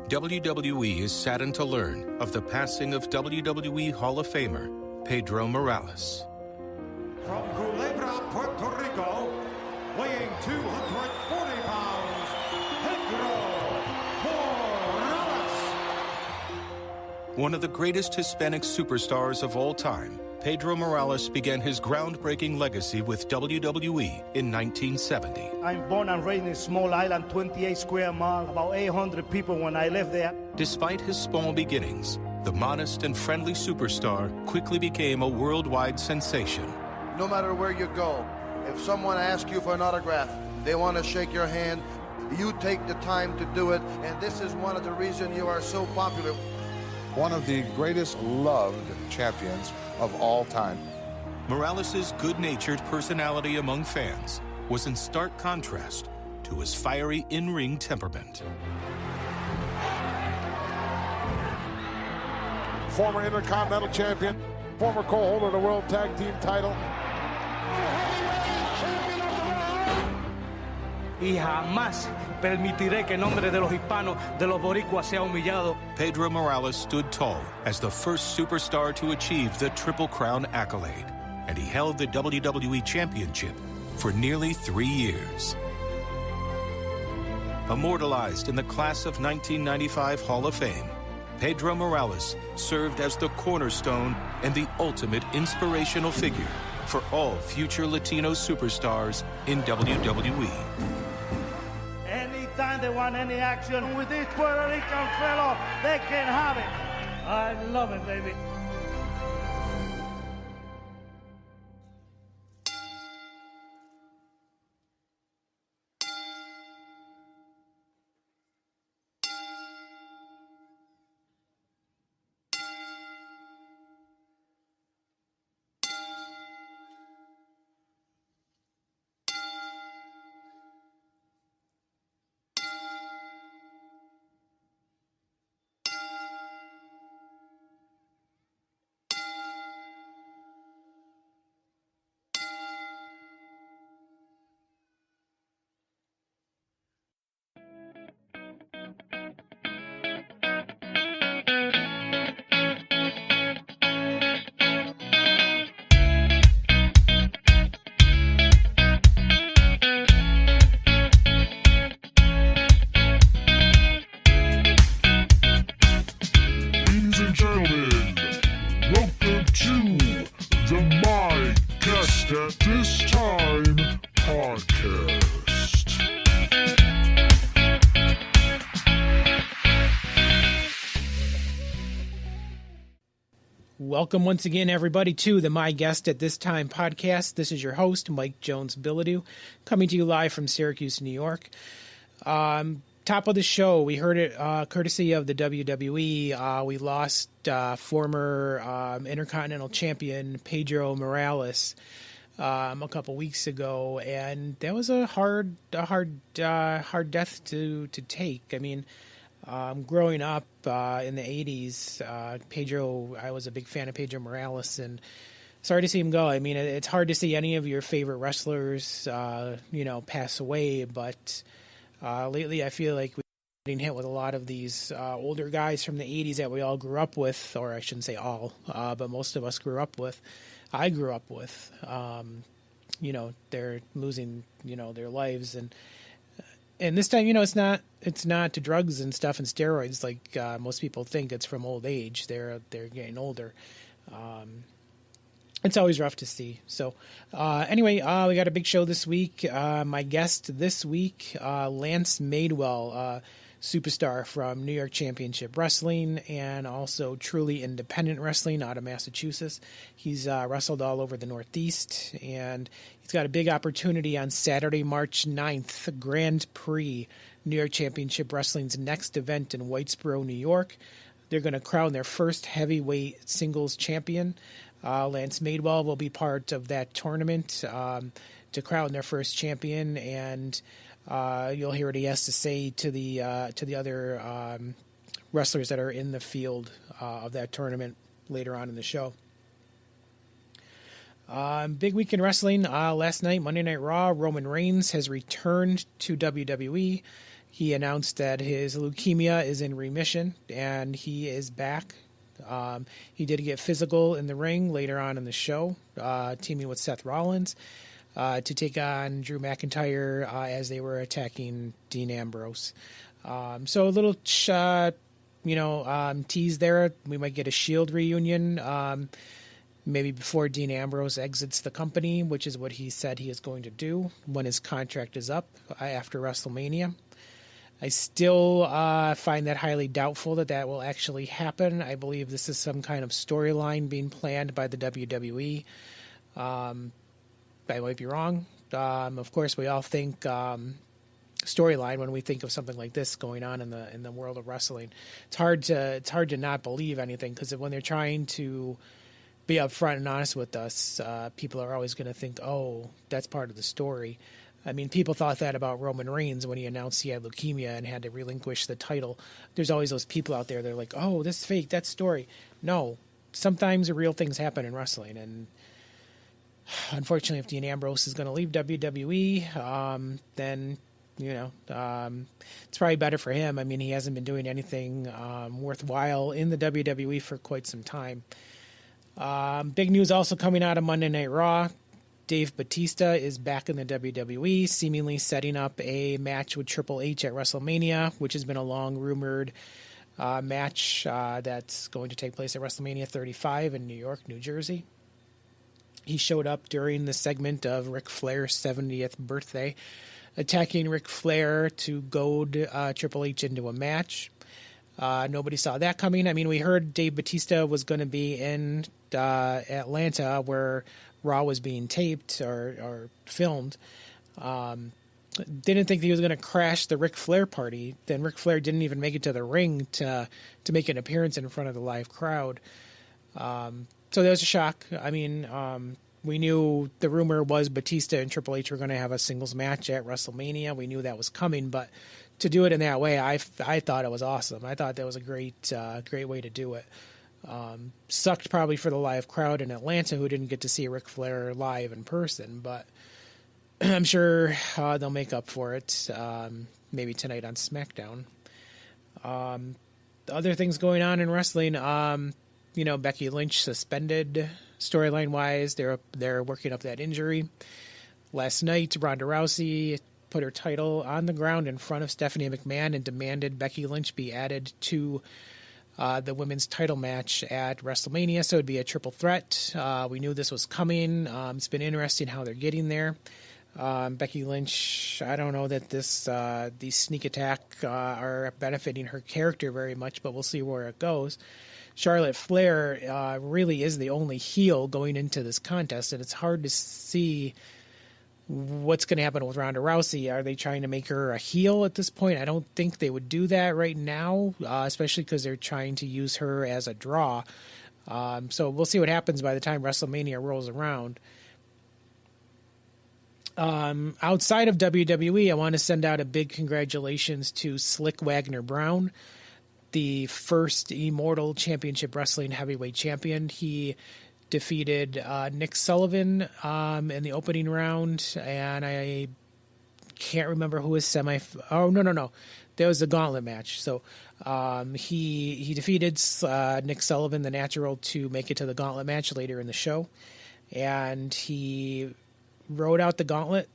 WWE is saddened to learn of the passing of WWE Hall of Famer Pedro Morales. From Culebra, Puerto Rico, weighing 240 pounds, Pedro Morales. One of the greatest Hispanic superstars of all time, Pedro Morales began his groundbreaking legacy with WWE in 1970. I'm born and raised in a small island, 28 square miles, about 800 people when I lived there. Despite his small beginnings, the modest and friendly superstar quickly became a worldwide sensation. No matter where you go, if someone asks you for an autograph, they want to shake your hand, you take the time to do it, and this is one of the reasons you are so popular. One of the greatest loved champions of all time. Morales' good-natured personality among fans was in stark contrast to his fiery in-ring temperament. Former Intercontinental Champion, former co-holder of the World Tag Team title. Y jamás permitiré que el nombre de los hispanos, de los boricuas, sea humillado. Pedro Morales stood tall as the first superstar to achieve the Triple Crown accolade, and he held the WWE Championship for nearly 3 years. Immortalized in the Class of 1995 Hall of Fame, Pedro Morales served as the cornerstone and the ultimate inspirational figure for all future Latino superstars in WWE. Anytime they want any action with this Puerto Rican fellow, they can have it. I love it, baby. At This Time podcast. Welcome once again, everybody, to the My Guest at This Time podcast. This is your host, Mike Jones-Bilodeau, coming to you live from Syracuse, New York. Top of the show, we heard it courtesy of the WWE. We lost former Intercontinental Champion Pedro Morales a couple weeks ago, and that was a hard death to take. I mean, growing up in the 80s, Pedro, I was a big fan of Pedro Morales, and sorry to see him go. I mean, it's hard to see any of your favorite wrestlers, pass away, but lately I feel like we're getting hit with a lot of these older guys from the 80s that we all grew up with, or I shouldn't say all, but most of us grew up with. I grew up with, they're losing, their lives. And this time, it's not to drugs and stuff and steroids like most people think. It's from old age. They're getting older. It's always rough to see. So anyway, we got a big show this week. My guest this week, Lance Madewell, superstar from New York Championship Wrestling and also Truly Independent Wrestling out of Massachusetts. He's wrestled all over the Northeast, and he's got a big opportunity on Saturday, March 9th, Grand Prix, New York Championship Wrestling's next event in Whitesboro, New York. They're going to crown their first heavyweight singles champion. Lance Madewell will be part of that tournament to crown their first champion, and you'll hear what he has to say to the other wrestlers that are in the field of that tournament later on in the show. Big week in wrestling. Last night, Monday Night Raw, Roman Reigns has returned to WWE. He announced that his leukemia is in remission, and he is back. He did get physical in the ring later on in the show, teaming with Seth Rollins to take on Drew McIntyre as they were attacking Dean Ambrose. So a little, tease there. We might get a Shield reunion, maybe before Dean Ambrose exits the company, which is what he said he is going to do when his contract is up after WrestleMania. I still find that highly doubtful that will actually happen. I believe this is some kind of storyline being planned by the WWE. I might be wrong. Of course, we all think storyline when we think of something like this going on in the world of wrestling. It's hard to not believe anything, because when they're trying to be upfront and honest with us, people are always going to think, oh, that's part of the story. I mean, people thought that about Roman Reigns when he announced he had leukemia and had to relinquish the title. There's always those people out there that are like, oh, this is fake, that's story. No, sometimes real things happen in wrestling. And unfortunately, if Dean Ambrose is going to leave WWE, then, it's probably better for him. I mean, he hasn't been doing anything worthwhile in the WWE for quite some time. Big news also coming out of Monday Night Raw. Dave Bautista is back in the WWE, seemingly setting up a match with Triple H at WrestleMania, which has been a long-rumored match that's going to take place at WrestleMania 35 in New York, New Jersey. He showed up during the segment of Ric Flair's 70th birthday, attacking Ric Flair to goad Triple H into a match. Nobody saw that coming. I mean, we heard Dave Bautista was going to be in Atlanta, where Raw was being taped or filmed. Didn't think he was going to crash the Ric Flair party. Then Ric Flair didn't even make it to the ring to make an appearance in front of the live crowd. So that was a shock. I mean, we knew the rumor was Batista and Triple H were going to have a singles match at WrestleMania. We knew that was coming, but to do it in that way, I thought it was awesome. I thought that was a great way to do it. Sucked probably for the live crowd in Atlanta who didn't get to see Ric Flair live in person, but I'm sure they'll make up for it maybe tonight on SmackDown. Other things going on in wrestling, Becky Lynch suspended storyline-wise. They're working up that injury. Last night, Ronda Rousey put her title on the ground in front of Stephanie McMahon and demanded Becky Lynch be added to the women's title match at WrestleMania, so it'd be a triple threat. We knew this was coming. It's been interesting how they're getting there. Becky Lynch, I don't know that these sneak attack are benefiting her character very much, but we'll see where it goes. Charlotte Flair really is the only heel going into this contest, and it's hard to see what's going to happen with Ronda Rousey. Are they trying to make her a heel at this point? I don't think they would do that right now, especially because they're trying to use her as a draw. So we'll see what happens by the time WrestleMania rolls around. Outside of WWE, I want to send out a big congratulations to Slick Wagner-Brown, the first Immortal Championship Wrestling heavyweight champion. He defeated Nick Sullivan in the opening round, and I can't remember who his Oh, no. That was the gauntlet match. So he defeated Nick Sullivan, the natural, to make it to the gauntlet match later in the show. And he rode out the gauntlet,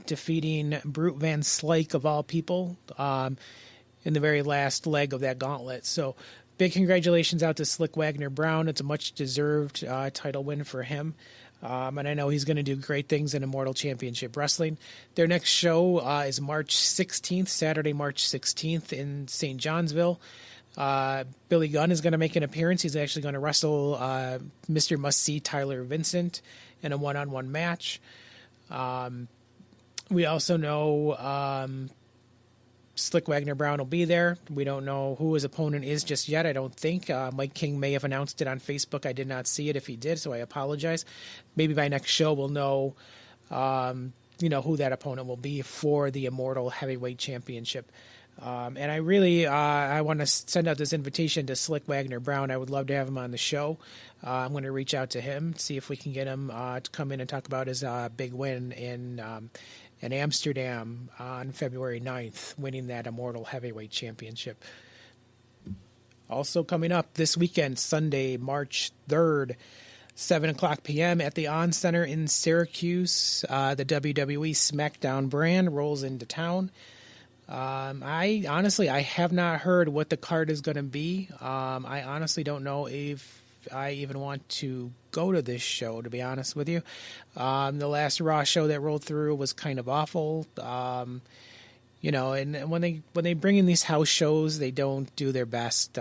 defeating Brute Van Slyke, of all people, in the very last leg of that gauntlet. So big congratulations out to Slick Wagner-Brown. It's a much-deserved title win for him. And I know he's going to do great things in Immortal Championship Wrestling. Their next show is March 16th, Saturday, March 16th in St. Johnsville. Billy Gunn is going to make an appearance. He's actually going to wrestle Mr. Must-See Tyler Vincent in a one-on-one match. We also know Slick Wagner-Brown will be there. We don't know who his opponent is just yet, I don't think. Mike King may have announced it on Facebook. I did not see it if he did, so I apologize. Maybe by next show we'll know, who that opponent will be for the Immortal Heavyweight Championship. And I really I want to send out this invitation to Slick Wagner Brown. I would love to have him on the show. I'm going to reach out to him, see if we can get him to come in and talk about his big win in Amsterdam on February 9th, winning that Immortal Heavyweight Championship. Also coming up this weekend, Sunday, March 3rd, 7 o'clock p.m. at the On Center in Syracuse. The WWE SmackDown brand rolls into town. I have not heard what the card is going to be. I honestly don't know if I even want to go to this show, to be honest with you. The last Raw show that rolled through was kind of awful. And when they bring in these house shows, they don't do their best.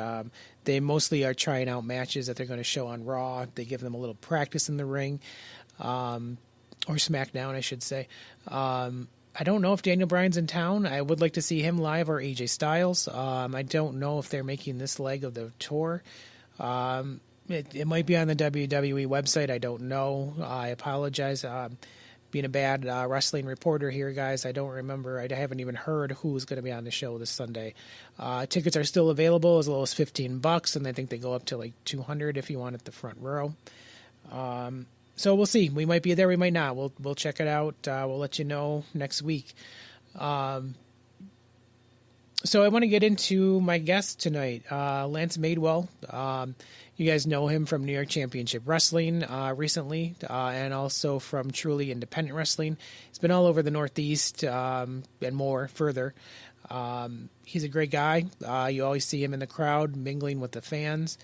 They mostly are trying out matches that they're going to show on Raw. They give them a little practice in the ring, or SmackDown, I should say. I don't know if Daniel Bryan's in town. I would like to see him live, or AJ Styles. I don't know if they're making this leg of the tour. It might be on the WWE website. I don't know. I apologize. Being a bad wrestling reporter here, guys, I don't remember. I haven't even heard who's going to be on the show this Sunday. Tickets are still available as low as $15, and I think they go up to like $200 if you want it the front row. So we'll see. We might be there. We might not. We'll check it out. We'll let you know next week. So I want to get into my guest tonight, Lance Madewell. You guys know him from New York Championship Wrestling recently, and also from Truly Independent Wrestling. He's been all over the Northeast and more further. He's a great guy. You always see him in the crowd mingling with the fans.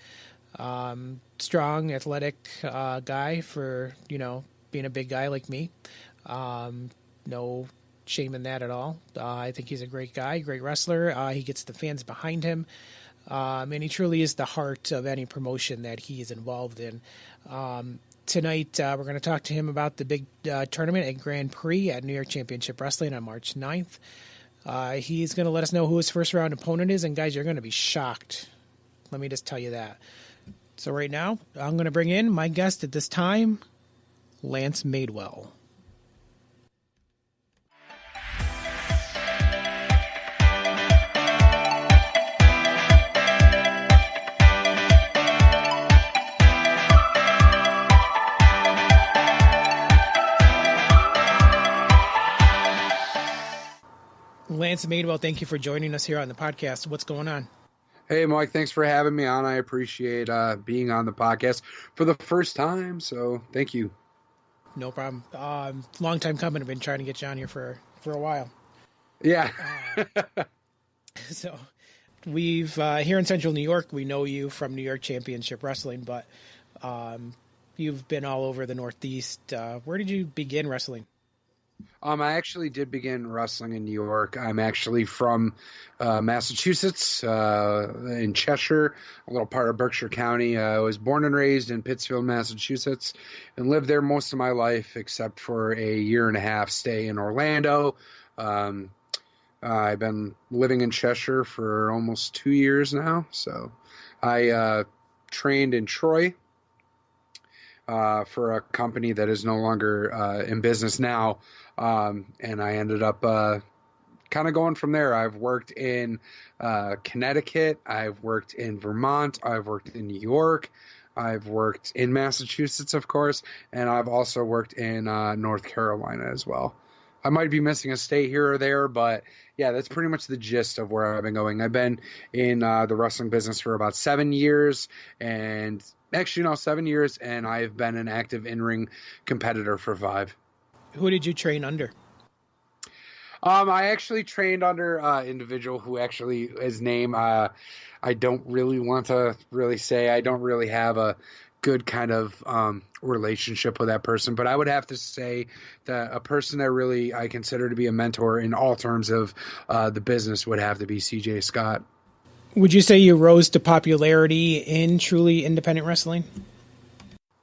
Strong, athletic guy for, being a big guy like me. No shame in that at all. I think he's a great guy, great wrestler. He gets the fans behind him. And he truly is the heart of any promotion that he is involved in. Tonight, we're going to talk to him about the big tournament at Grand Prix at New York Championship Wrestling on March 9th. He's going to let us know who his first round opponent is, and guys, you're going to be shocked. Let me just tell you that. So right now, I'm going to bring in my guest at this time, Lance Madewell. Lance Madewell, thank you for joining us here on the podcast. What's going on? Hey, Mike, thanks for having me on. I appreciate being on the podcast for the first time, so thank you. No problem. Long time coming. I've been trying to get you on here for a while. Yeah. So we've here in Central New York, we know you from New York Championship Wrestling, but you've been all over the Northeast. Where did you begin wrestling? I actually did begin wrestling in New York. I'm actually from Massachusetts, in Cheshire, a little part of Berkshire County. I was born and raised in Pittsfield, Massachusetts, and lived there most of my life, except for a 1.5-year stay in Orlando. I've been living in Cheshire for almost 2 years now. So I trained in Troy for a company that is no longer in business now. And I ended up kind of going from there. I've worked in Connecticut. I've worked in Vermont. I've worked in New York. I've worked in Massachusetts, of course. And I've also worked in North Carolina as well. I might be missing a state here or there, but yeah, that's pretty much the gist of where I've been going. I've been in the wrestling business for about 7 years, and actually, no, 7 years, and I've been an active in-ring competitor for 5. Who did you train under? I actually trained under an individual who actually, his name, I don't really want to really say. I don't really have a good kind of relationship with that person, but I would have to say that a person that really I consider to be a mentor in all terms of the business would have to be CJ Scott. Would you say you rose to popularity in Truly Independent Wrestling?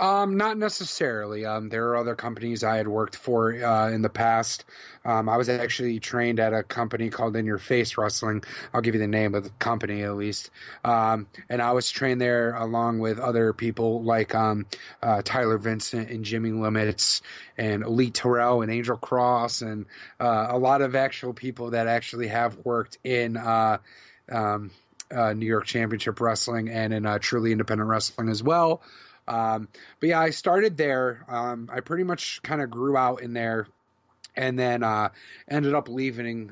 Not necessarily. There are other companies I had worked for in the past. I was actually trained at a company called In Your Face Wrestling. I'll give you the name of the company at least. And I was trained there along with other people like Tyler Vincent and Jimmy Limits and Elite Terrell and Angel Cross and a lot of actual people that actually have worked in New York Championship Wrestling and in Truly Independent Wrestling as well. But yeah, I started there. I pretty much kind of grew out in there and then ended up leaving